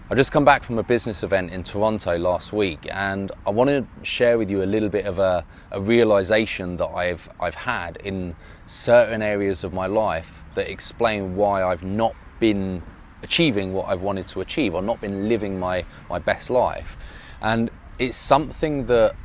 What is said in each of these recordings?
I've just come back from a business event in Toronto last week, and I want to share with you a little bit of a realization that I've had in certain areas of my life that explain why I've not been achieving what I've wanted to achieve, or not been living my best life. And it's something that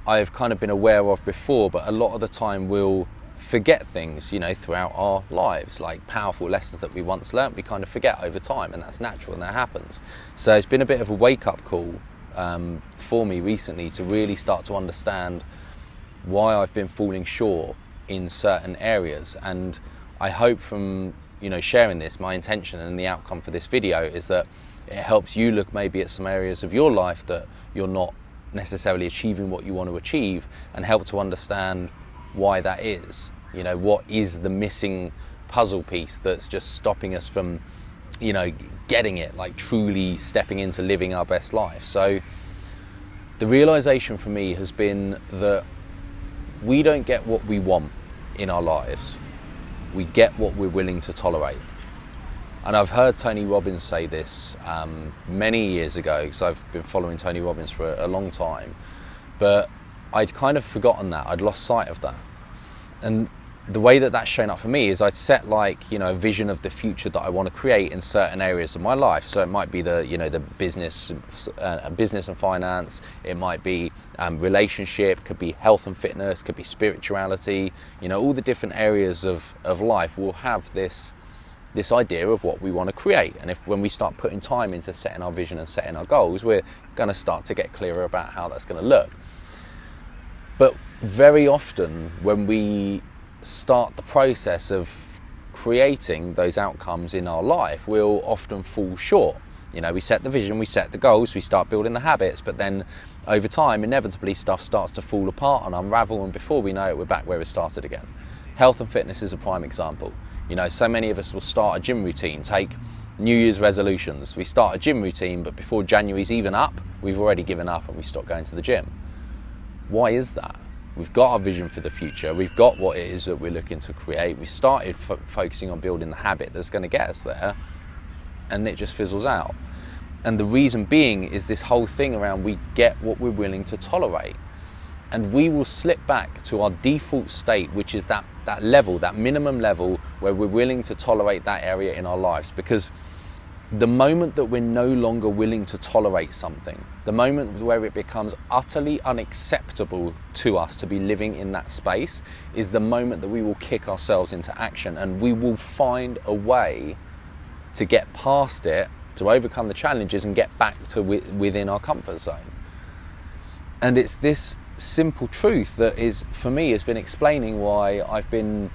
I've kind of been aware of before, but a lot of the time we'll forget things, throughout our lives, like powerful lessons that we once learnt, we kind of forget over time, and that's natural and that happens. So it's been a bit of a wake-up call for me recently to really start to understand why I've been falling short in certain areas. And I hope from sharing this, my intention and the outcome for this video is that it helps you look maybe at some areas of your life that you're not necessarily achieving what you want to achieve, and help to understand why that is. What is the missing puzzle piece that's just stopping us from, getting it, like truly stepping into living our best life. So the realization for me has been that we don't get what we want in our lives. We get what we're willing to tolerate. And I've heard Tony Robbins say this many years ago, because I've been following Tony Robbins for a long time, but I'd kind of forgotten that. I'd lost sight of that. And the way that that's shown up for me is I'd set a vision of the future that I want to create in certain areas of my life. So it might be the business and finance. It might be relationship, could be health and fitness, could be spirituality. All the different areas of life will have this idea of what we want to create. And when we start putting time into setting our vision and setting our goals, we're going to start to get clearer about how that's going to look. But very often when we start the process of creating those outcomes in our life, we'll often fall short. We set the vision, we set the goals, we start building the habits, but then over time, inevitably stuff starts to fall apart and unravel, and before we know it, we're back where we started again. Health and fitness is a prime example. So many of us will start a gym routine, take New Year's resolutions. We start a gym routine, but before January's even up, we've already given up and we stop going to the gym. Why is that? We've got our vision for the future. We've got what it is that we're looking to create. We started focusing on building the habit that's going to get us there, and it just fizzles out. And the reason being is this whole thing around we get what we're willing to tolerate. And we will slip back to our default state, which is that level, that minimum level where we're willing to tolerate that area in our lives. Because the moment that we're no longer willing to tolerate something, the moment where it becomes utterly unacceptable to us to be living in that space, is the moment that we will kick ourselves into action, and we will find a way to get past it, to overcome the challenges and get back to within our comfort zone. And it's this simple truth that is, for me, has been explaining why I've been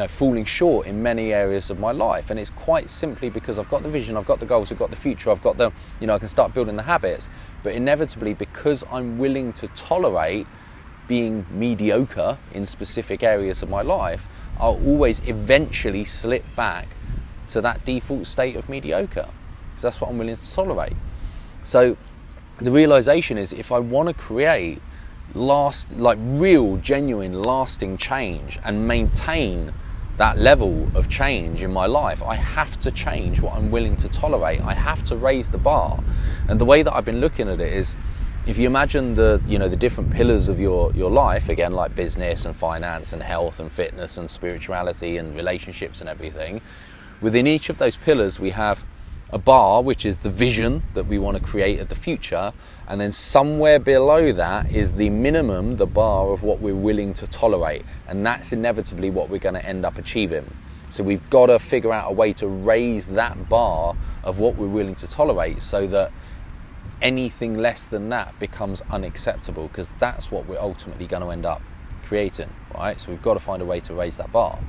falling short in many areas of my life. And it's quite simply because I've got the vision, I've got the goals, I've got the future, I've got I can start building the habits, but inevitably, because I'm willing to tolerate being mediocre in specific areas of my life, I'll always eventually slip back to that default state of mediocre, because that's what I'm willing to tolerate. So the realization is, if I want to create real, genuine, lasting change and maintain that level of change in my life, I have to change what I'm willing to tolerate. I have to raise the bar. And the way that I've been looking at it is, if you imagine the different pillars of your life, again, like business and finance and health and fitness and spirituality and relationships and everything, within each of those pillars we have a bar, which is the vision that we want to create of the future, and then somewhere below that is the minimum, the bar of what we're willing to tolerate, and that's inevitably what we're going to end up achieving. So we've got to figure out a way to raise that bar of what we're willing to tolerate, so that anything less than that becomes unacceptable, because that's what we're ultimately going to end up creating, right? So we've got to find a way to raise that bar.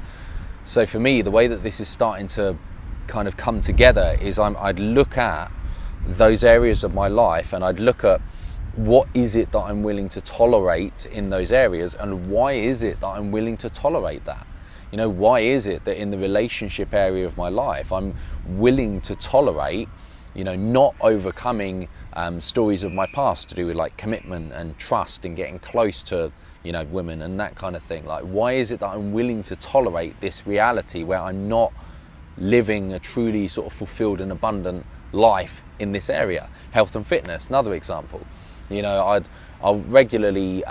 So for me, the way that this is starting to kind of come together is I'd look at those areas of my life, and I'd look at what is it that I'm willing to tolerate in those areas, and why is it that I'm willing to tolerate that? Why is it that in the relationship area of my life I'm willing to tolerate not overcoming stories of my past to do with like commitment and trust and getting close to women and that kind of thing? Like, why is it that I'm willing to tolerate this reality where I'm not living a truly sort of fulfilled and abundant life in this area. Health and fitness, another example. You know, I'll regularly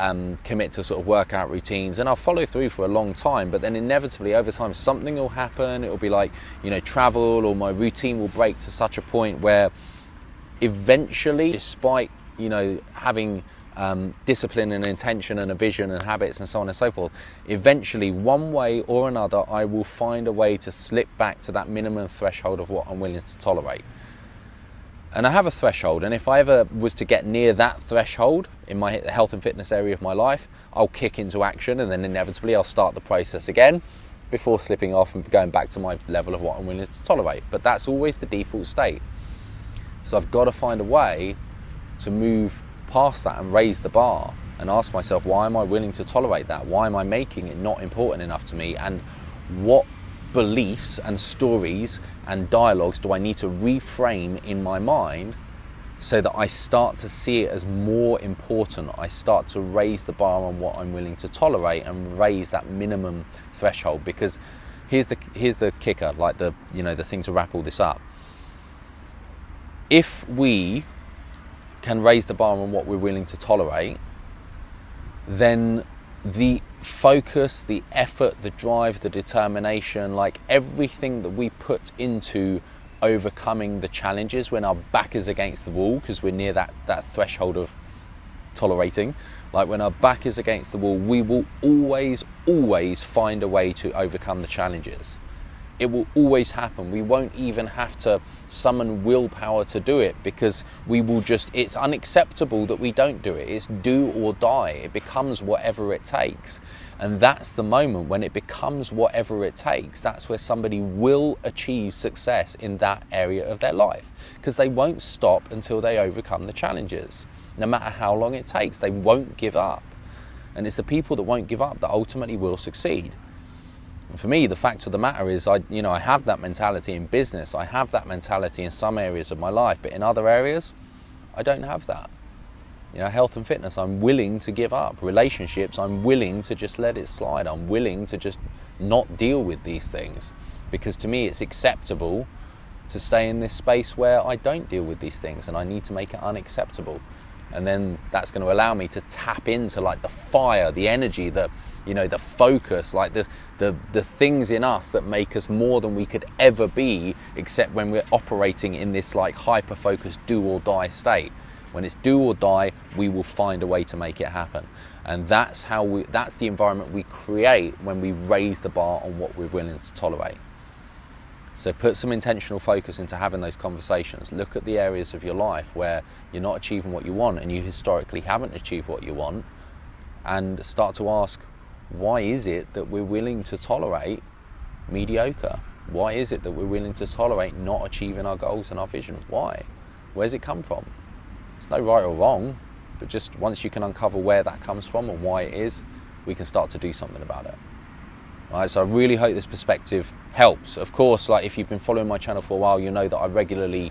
commit to sort of workout routines, and I'll follow through for a long time, but then inevitably over time something will happen. It'll be like, you know, travel, or my routine will break to such a point where eventually, despite, you know, having discipline and intention and a vision and habits and so on and so forth, eventually one way or another I will find a way to slip back to that minimum threshold of what I'm willing to tolerate. And I have a threshold, and if I ever was to get near that threshold in my health and fitness area of my life, I'll kick into action, and then inevitably I'll start the process again before slipping off and going back to my level of what I'm willing to tolerate. But that's always the default state. So I've got to find a way to move past that and raise the bar and ask myself, why am I willing to tolerate that? Why am I making it not important enough to me? And what beliefs and stories and dialogues do I need to reframe in my mind so that I start to see it as more important? I start to raise the bar on what I'm willing to tolerate and raise that minimum threshold. Because here's the kicker, like the thing to wrap all this up. If we can raise the bar on what we're willing to tolerate, then the focus, the effort, the drive, the determination, like everything that we put into overcoming the challenges when our back is against the wall, because we're near that threshold of tolerating, like when our back is against the wall, we will always find a way to overcome the challenges. It will always happen. We won't even have to summon willpower to do it, because we will it's unacceptable that we don't do it. It's do or die. It becomes whatever it takes. And that's the moment when it becomes whatever it takes. That's where somebody will achieve success in that area of their life, because they won't stop until they overcome the challenges. No matter how long it takes, they won't give up. And it's the people that won't give up that ultimately will succeed. And for me, the fact of the matter is, I have that mentality in business. I have that mentality in some areas of my life, but in other areas, I don't have that. You know, health and fitness, I'm willing to give up. Relationships, I'm willing to just let it slide. I'm willing to just not deal with these things, because to me, it's acceptable to stay in this space where I don't deal with these things, and I need to make it unacceptable. And then that's going to allow me to tap into like the fire, the energy, the focus, like the things in us that make us more than we could ever be, except when we're operating in this like hyper-focused do or die state. When it's do or die, we will find a way to make it happen. And that's the environment we create when we raise the bar on what we're willing to tolerate. So put some intentional focus into having those conversations. Look at the areas of your life where you're not achieving what you want, and you historically haven't achieved what you want, and start to ask, why is it that we're willing to tolerate mediocre? Why is it that we're willing to tolerate not achieving our goals and our vision? Why? Where's it come from? It's no right or wrong, but just once you can uncover where that comes from and why it is, we can start to do something about it. Right, so I really hope this perspective helps. Of course, like if you've been following my channel for a while, you know that I regularly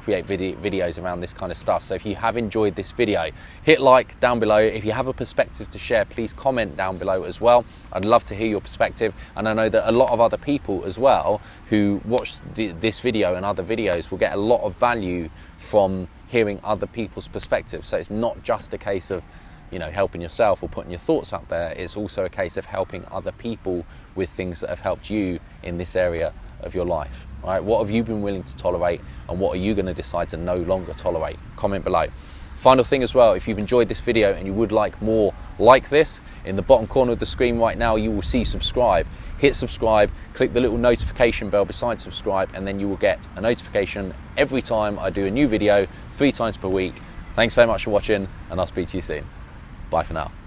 create videos around this kind of stuff. So if you have enjoyed this video, hit like down below. If you have a perspective to share, please comment down below as well. I'd love to hear your perspective, and I know that a lot of other people as well who watch this video and other videos will get a lot of value from hearing other people's perspectives. So it's not just a case of helping yourself or putting your thoughts out there. It's also a case of helping other people with things that have helped you in this area of your life. All right, what have you been willing to tolerate, and what are you going to decide to no longer tolerate? Comment below. Final thing as well, if you've enjoyed this video and you would like more like this, in the bottom corner of the screen right now you will see subscribe. Hit subscribe, click the little notification bell beside subscribe, and then you will get a notification every time I do a new video, 3 times per week. Thanks very much for watching, and I'll speak to you soon. Bye for now.